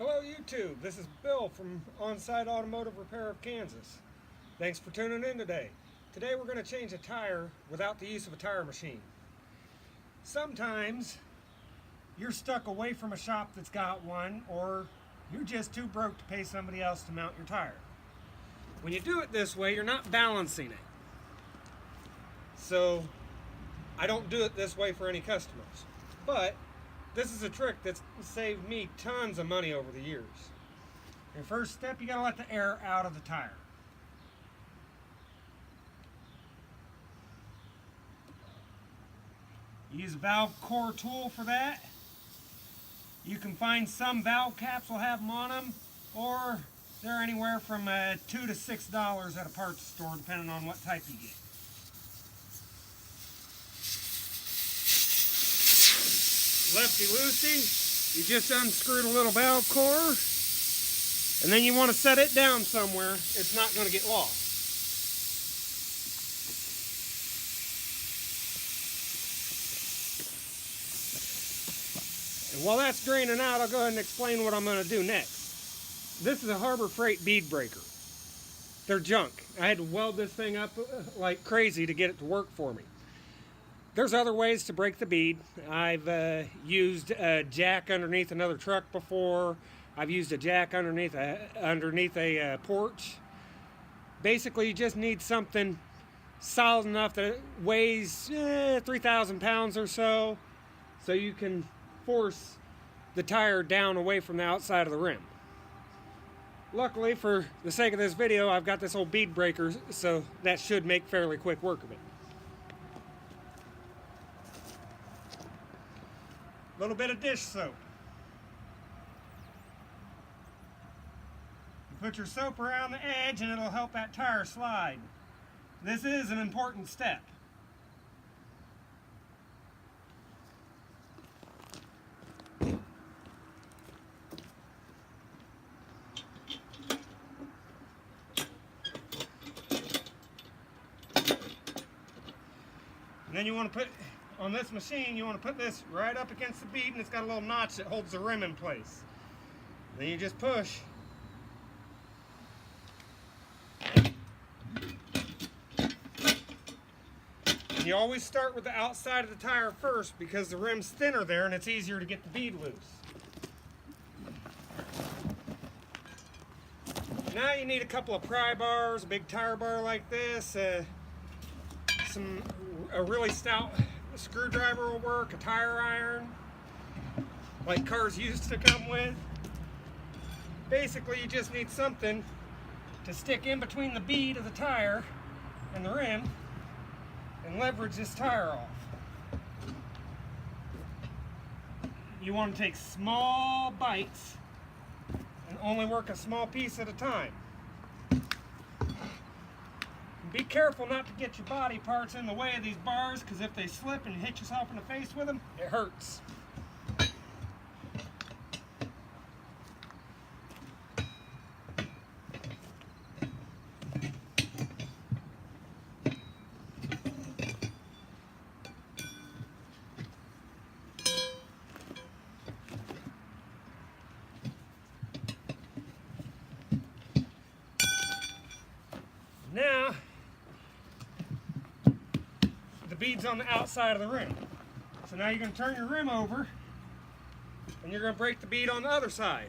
Hello YouTube, this is Bill from On-Site Automotive Repair of Kansas. Thanks for tuning in today. Today we're going to change a tire without the use of a tire machine. Sometimes you're stuck away from a shop that's got one, or you're just too broke to pay somebody else to mount your tire. When you do it this way, you're not balancing it. So I don't do it this way for any customers. But this is a trick that's saved me tons of money over the years. Your first step, you gotta let the air out of the tire. Use a valve core tool for that. You can find some valve caps will have them on them, or they're anywhere from $2 to $6 at a parts store, depending on what type you get. Lefty-loosey, you just unscrewed a little valve core, and then you want to set it down somewhere it's not going to get lost. And while that's draining out, I'll go ahead and explain what I'm going to do next. This is a Harbor Freight bead breaker. They're junk. I had to weld this thing up like crazy to get it to work for me. There's other ways to break the bead. I've used a jack underneath another truck before. I've used a jack underneath a porch. Basically, you just need something solid enough that it weighs 3,000 pounds or so you can force the tire down away from the outside of the rim. Luckily, for the sake of this video, I've got this old bead breaker, so that should make fairly quick work of it. A little bit of dish soap. You put your soap around the edge and it'll help that tire slide. This is an important step. And then you want to put, on this machine, you want to put this right up against the bead, and it's got a little notch that holds the rim in place. Then you just push. And you always start with the outside of the tire first because the rim's thinner there and it's easier to get the bead loose. Now you need a couple of pry bars, a big tire bar like this, a really stout screwdriver will work, a tire iron, like cars used to come with. Basically, you just need something to stick in between the bead of the tire and the rim and leverage this tire off. You want to take small bites and only work a small piece at a time. Be careful not to get your body parts in the way of these bars, because if they slip and you hit yourself in the face with them, it hurts. Now, the bead's on the outside of the rim. So now you're going to turn your rim over and you're going to break the bead on the other side.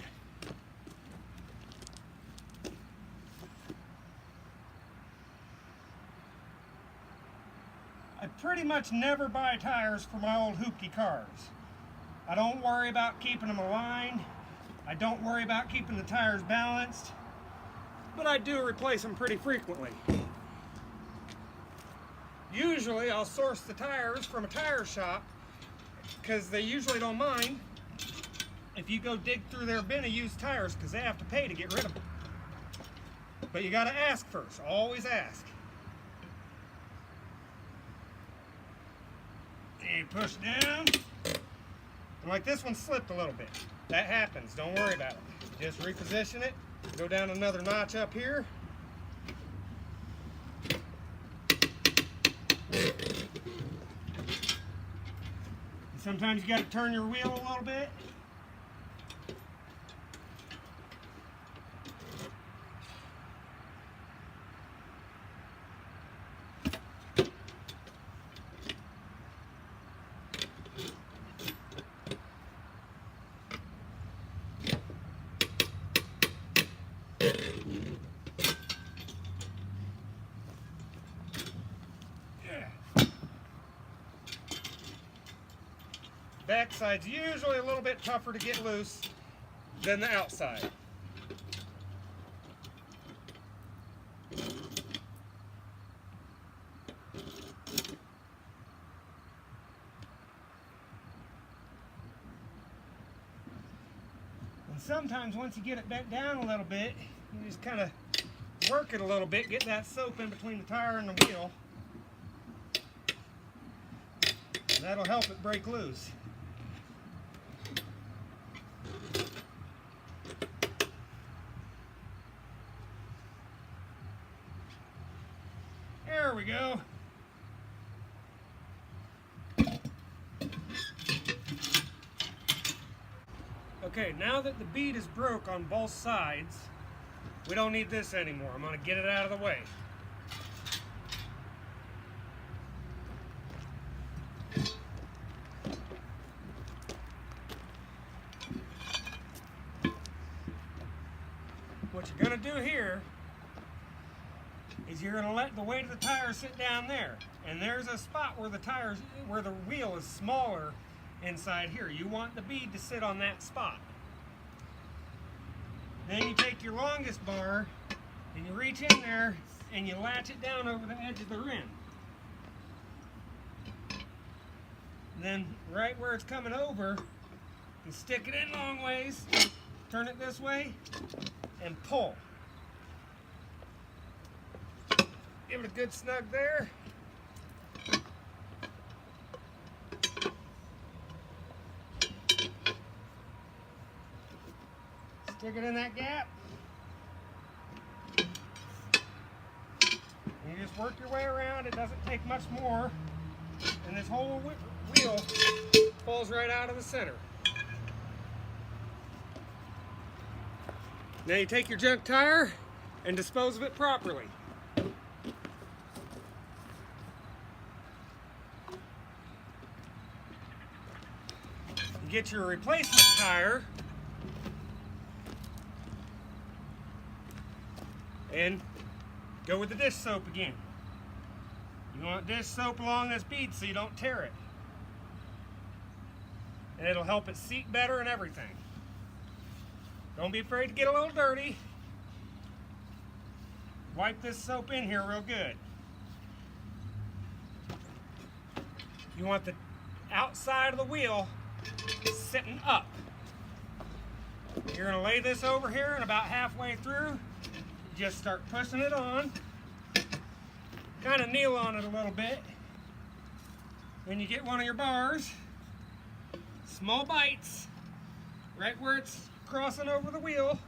I pretty much never buy tires for my old hoopty cars. I don't worry about keeping them aligned. I don't worry about keeping the tires balanced. But I do replace them pretty frequently. Usually I'll source the tires from a tire shop because they usually don't mind if you go dig through their bin of used tires, because they have to pay to get rid of them. But you got to ask first. Always ask. And you push down. And like this one slipped a little bit. That happens. Don't worry about it. Just reposition it. Go down another notch up here. Sometimes you got to turn your wheel a little bit. Backside's usually a little bit tougher to get loose than the outside. And sometimes once you get it bent down a little bit, you just kind of work it a little bit, get that soap in between the tire and the wheel. And that'll help it break loose. There we go. Okay, now that the bead is broke on both sides, we don't need this anymore. I'm going to get it out of the way. What you're going to do here is you're going to let the weight of the tire sit down there. And there's a spot where the wheel is smaller inside here. You want the bead to sit on that spot. Then you take your longest bar and you reach in there and you latch it down over the edge of the rim. Then right where it's coming over, you stick it in long ways, turn it this way, and pull. Give it a good snug there. Stick it in that gap. And you just work your way around. It doesn't take much more. And this whole wheel falls right out of the center. Now you take your junk tire and dispose of it properly. You get your replacement tire and go with the dish soap again. You want dish soap along this bead so you don't tear it. And it'll help it seat better and everything. Don't be afraid to get a little dirty. Wipe this soap in here real good. You want the outside of the wheel sitting up. You're going to lay this over here, and about halfway through, just start pushing it on. Kind of kneel on it a little bit. Then you get one of your bars, small bites, right where it's crossing over the wheel,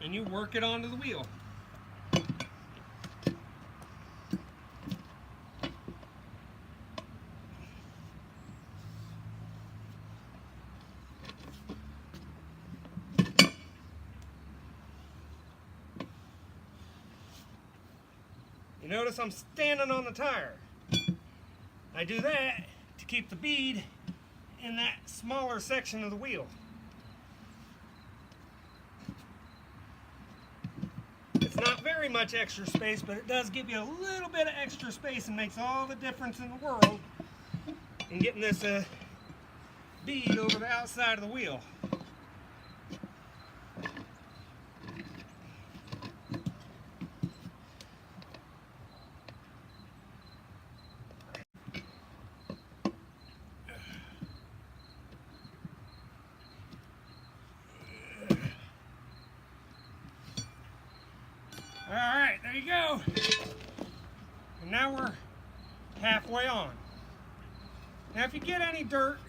and you work it onto the wheel. You notice I'm standing on the tire. I do that to keep the bead in that smaller section of the wheel. It's not very much extra space, but it does give you a little bit of extra space and makes all the difference in the world in getting this bead over the outside of the wheel. Alright, there you go. And now we're halfway on. Now if you get any dirt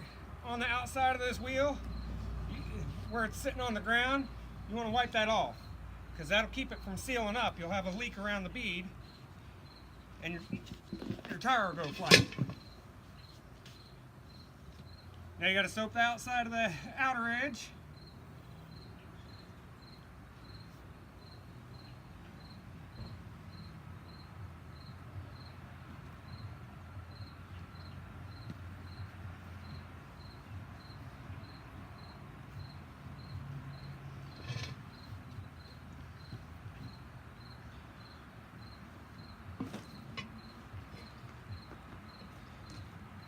on the outside of this wheel, where it's sitting on the ground, you want to wipe that off, because that'll keep it from sealing up. You'll have a leak around the bead, and your tire will go flat. Now you got to soap the outside of the outer edge.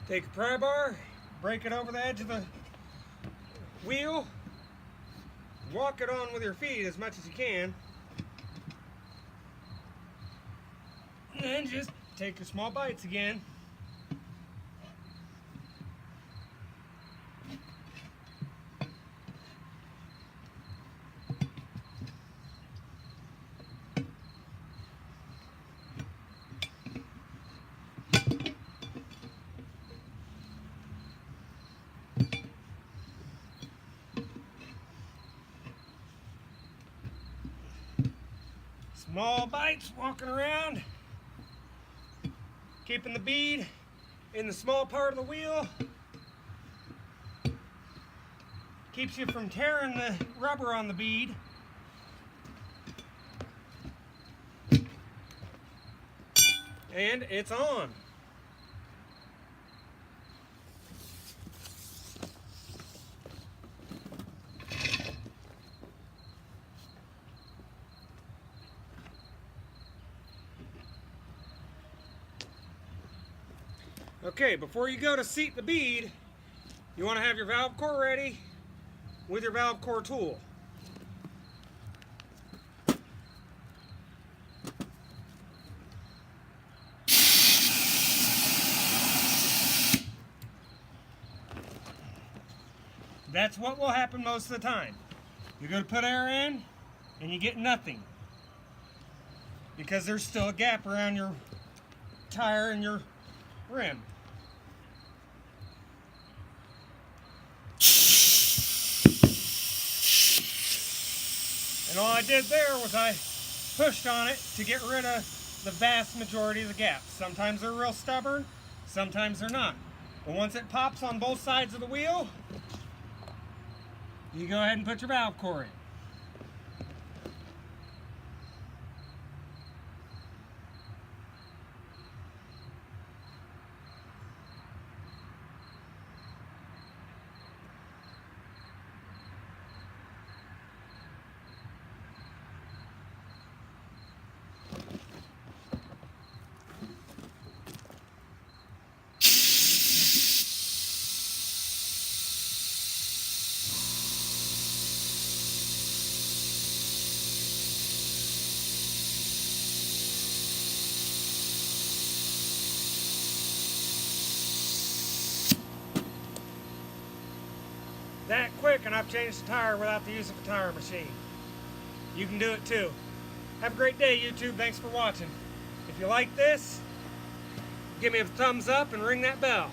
Take a pry bar, break it over the edge of the wheel, walk it on with your feet as much as you can, and then just take your small bites again. Small bites, walking around, keeping the bead in the small part of the wheel. Keeps you from tearing the rubber on the bead. And it's on. Okay, before you go to seat the bead, you want to have your valve core ready with your valve core tool. That's what will happen most of the time. You go to put air in and you get nothing because there's still a gap around your tire and your rim. And all I did there was I pushed on it to get rid of the vast majority of the gaps. Sometimes they're real stubborn, sometimes they're not. But once it pops on both sides of the wheel, you go ahead and put your valve core in. That quick, and I've changed the tire without the use of a tire machine. You can do it too. Have a great day, YouTube. Thanks for watching. If you like this, give me a thumbs up and ring that bell.